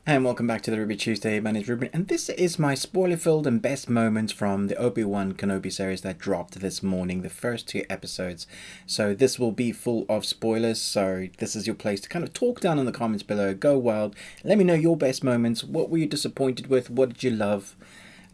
And welcome back to the Ruby Tuesday. My name is Ruben, and this is my spoiler-filled and best moments from the Obi-Wan Kenobi series that dropped this morning, the first 2 episodes. So this will be full of spoilers, so this is your place to kind of talk down in the comments below, go wild, let me know your best moments, what were you disappointed with, what did you love?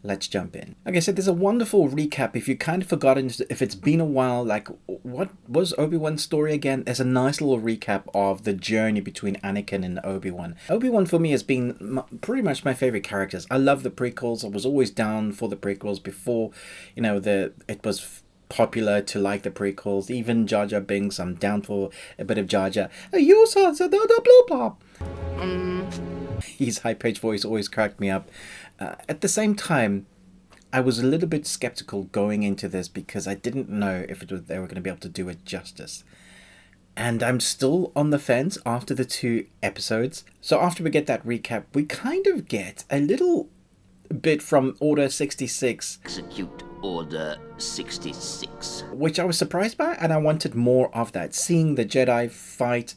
Let's jump in. Like I said, there's a wonderful recap. If you kind of forgotten, if it's been a while, like what was Obi-Wan's story again? There's a nice little recap of the journey between Anakin and Obi-Wan. Obi-Wan for me has been pretty much my favorite characters. I love the prequels. I was always down for the prequels before, it was popular to like the prequels. Even Jar Jar Binks, I'm down for a bit of Jar Jar. You saw the blah blah. His high-pitched voice always cracked me up. At the same time, I was a little bit skeptical going into this because I didn't know if they were going to be able to do it justice. And I'm still on the fence after the 2 episodes. So after we get that recap, we kind of get a little bit from Order 66. Execute Order 66. Which I was surprised by, and I wanted more of that. Seeing the Jedi fight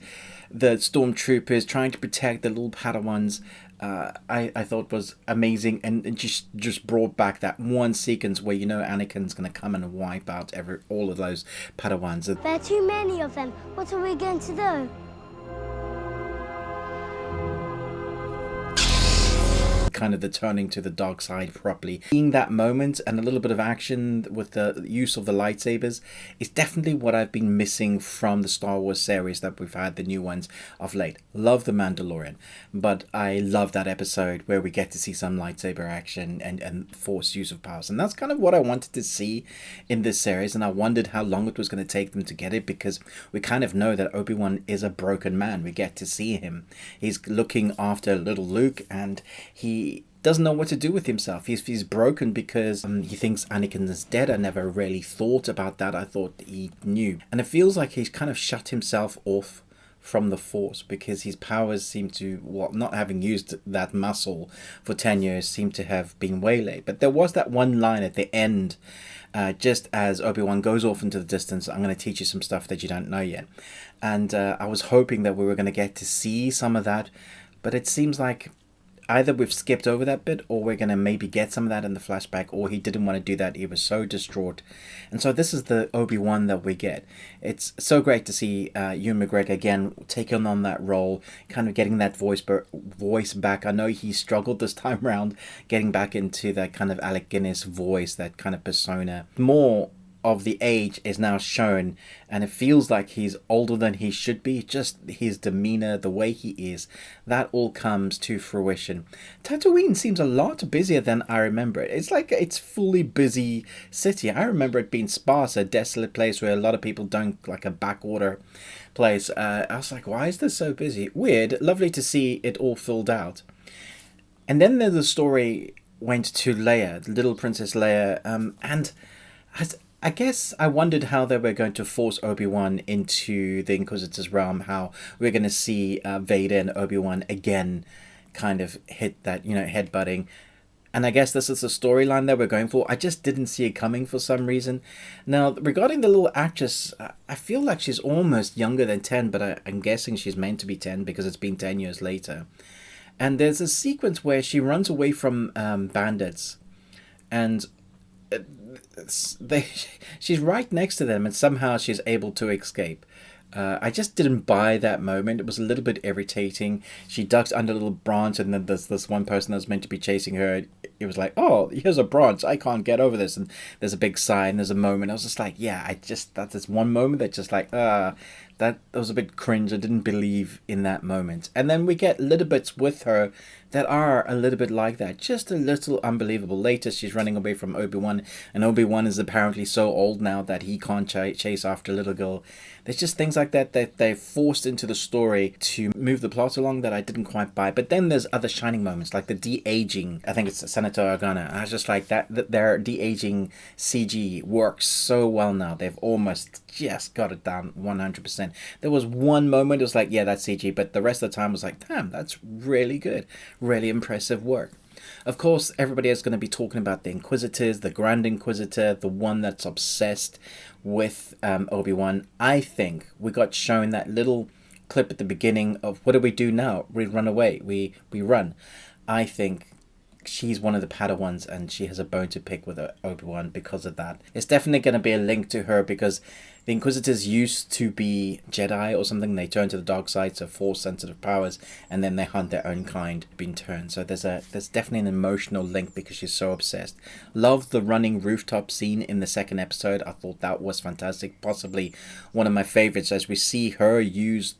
the stormtroopers, trying to protect the little Padawans, I thought was amazing, and just brought back that one sequence where Anakin's going to come and wipe out all of those Padawans. There are too many of them. What are we going to do? Kind of the turning to the dark side properly. Seeing that moment and a little bit of action with the use of the lightsabers is definitely what I've been missing from the Star Wars series that we've had, the new ones of late. Love The Mandalorian, but I love that episode where we get to see some lightsaber action and force use of powers, and that's kind of what I wanted to see in this series, and I wondered how long it was going to take them to get it, because we kind of know that Obi-Wan is a broken man. We get to see him. He's looking after little Luke, and he doesn't know what to do with himself. He's broken because he thinks Anakin is dead. I never really thought about that. I thought he knew. And it feels like he's kind of shut himself off from the Force because his powers seem to, not having used that muscle for 10 years, seem to have been waylaid. But there was that one line at the end, just as Obi-Wan goes off into the distance, I'm going to teach you some stuff that you don't know yet. And I was hoping that we were going to get to see some of that, but it seems like either we've skipped over that bit, or we're going to maybe get some of that in the flashback, or he didn't want to do that. He was so distraught. And so this is the Obi-Wan that we get. It's so great to see Ewan McGregor again taking on that role, kind of getting that voice back. I know he struggled this time around getting back into that kind of Alec Guinness voice, that kind of persona. More of the age is now shown, and it feels like he's older than he should be. Just his demeanor, the way he is, that all comes to fruition. Tatooine seems a lot busier than I remember it. It's like it's fully busy city. I remember it being sparse, a desolate place where a lot of people don't, like a backwater place. I was like, why is this so busy? Weird. Lovely to see it all filled out. And then the story went to Leia, little Princess Leia, and I guess I wondered how they were going to force Obi-Wan into the Inquisitor's realm, how we're going to see Vader and Obi-Wan again kind of hit that, headbutting. And I guess this is the storyline that we're going for. I just didn't see it coming for some reason. Now, regarding the little actress, I feel like she's almost younger than 10, but I'm guessing she's meant to be 10 because it's been 10 years later. And there's a sequence where she runs away from bandits, and she's right next to them, and somehow she's able to escape. I just didn't buy that moment. It was a little bit irritating. She ducks under a little branch, and then there's this one person that's meant to be chasing her. It was like, oh, here's a branch, I can't get over this. And there's a big sign, there's a moment. I was just like, yeah, that's this one moment that just like, that was a bit cringe. I didn't believe in that moment. And then we get little bits with her that are a little bit like that. Just a little unbelievable. Later, she's running away from Obi-Wan, and Obi-Wan is apparently so old now that he can't chase after a little girl. There's just things like that they're forced into the story to move the plot along that I didn't quite buy. But then there's other shining moments, like the de-aging. I think it's Senator Organa. I was just like, that their de-aging CG works so well now. They've almost just got it down 100%. There was one moment it was like, yeah, that's CG, but the rest of the time was like, damn, that's really good, really impressive work. Of course, everybody is going to be talking about the Inquisitors, the Grand Inquisitor, the one that's obsessed with Obi-Wan. I think we got shown that little clip at the beginning of what do we do now? We run away. We run. I think she's one of the Padawans and she has a bone to pick with Obi-Wan because of that. It's definitely going to be a link to her because the Inquisitors used to be Jedi or something. They turn to the dark side, so Force sensitive powers, and then they hunt their own kind being turned. So there's definitely an emotional link because she's so obsessed. Love the running rooftop scene in the second episode. I thought that was fantastic. Possibly one of my favorites as we see her use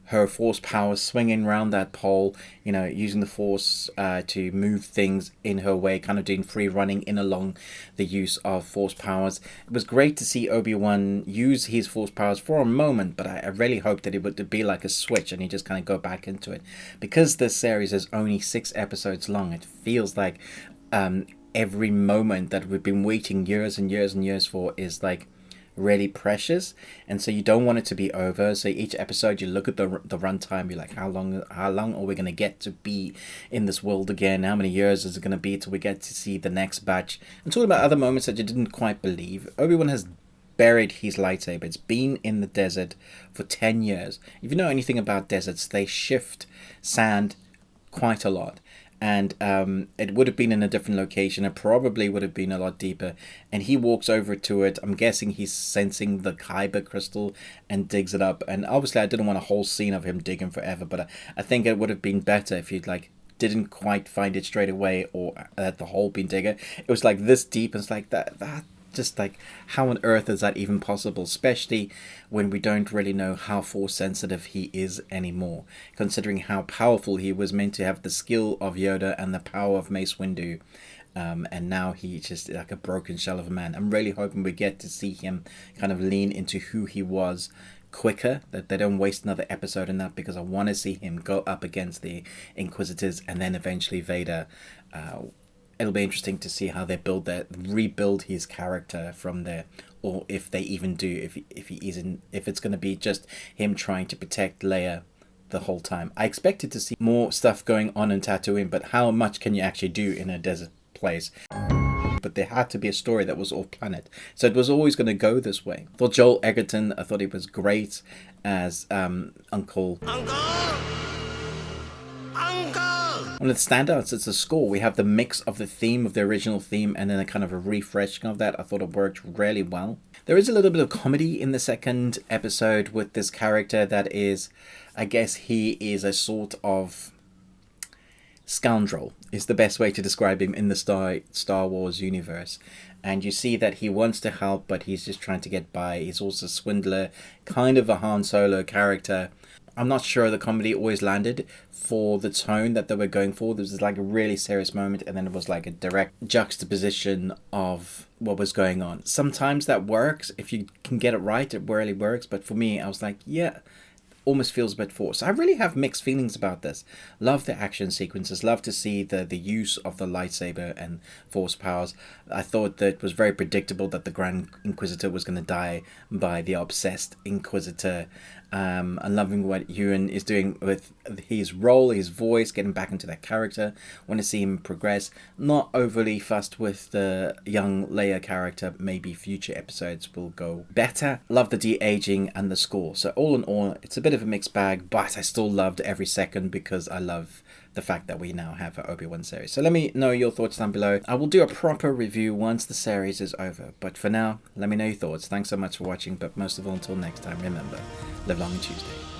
her Force powers swinging around that pole, you know, using the Force to move things in her way, kind of doing free running in along the use of Force powers. It was great to see Obi-Wan use his Force powers for a moment, but I really hoped that it would be like a switch and he just kind of go back into it. Because this series is only 6 episodes long, it feels like every moment that we've been waiting years and years and years for is like really precious, and so you don't want it to be over. So each episode you look at the runtime, you're like, how long are we going to get to be in this world again? How many years is it going to be till we get to see the next batch? And talking about other moments that you didn't quite believe, Obi-Wan has buried his lightsaber. It's been in the desert for 10 years. If you know anything about deserts, they shift sand quite a lot. And it would have been in a different location. It probably would have been a lot deeper. And he walks over to it. I'm guessing he's sensing the kyber crystal and digs it up. And obviously I didn't want a whole scene of him digging forever. But I think it would have been better if you'd like didn't quite find it straight away, or had the hole been digger. It was like this deep. And it's like that just like, how on earth is that even possible, especially when we don't really know how Force sensitive he is anymore, considering how powerful he was, meant to have the skill of Yoda and the power of Mace Windu, and now he's just like a broken shell of a man. I'm really hoping we get to see him kind of lean into who he was quicker, that they don't waste another episode in that, because I want to see him go up against the Inquisitors and then eventually Vader. It'll be interesting to see how they rebuild his character from there, or if they even do, if it's going to be just him trying to protect Leia the whole time. I expected to see more stuff going on in Tatooine, but how much can you actually do in a desert place? But there had to be a story that was off planet, so it was always going to go this way. For Joel Edgerton, I thought he was great as Uncle. One of the standouts is the score. We have the mix of the theme of the original theme and then a kind of a refreshing of that. I thought it worked really well. There is a little bit of comedy in the second episode with this character that is, I guess he is a sort of scoundrel, is the best way to describe him in the Star Wars universe. And you see that he wants to help, but he's just trying to get by. He's also a swindler, kind of a Han Solo character. I'm not sure the comedy always landed for the tone that they were going for. There was like a really serious moment, and then it was like a direct juxtaposition of what was going on. Sometimes that works. If you can get it right, it really works. But for me, I was like, yeah, almost feels a bit forced. I really have mixed feelings about this. Love the action sequences. Love to see the use of the lightsaber and Force powers. I thought that it was very predictable that the Grand Inquisitor was going to die by the obsessed Inquisitor. I'm loving what Ewan is doing with his role, his voice, getting back into that character. Want to see him progress. Not overly fussed with the young Leia character. Maybe future episodes will go better. Love the de-aging and the score. So all in all, it's a bit of a mixed bag, but I still loved every second because I love the fact that we now have an Obi-Wan series. So let me know your thoughts down below. I will do a proper review once the series is over. But for now, let me know your thoughts. Thanks so much for watching. But most of all, until next time, remember, live long and Tuesday.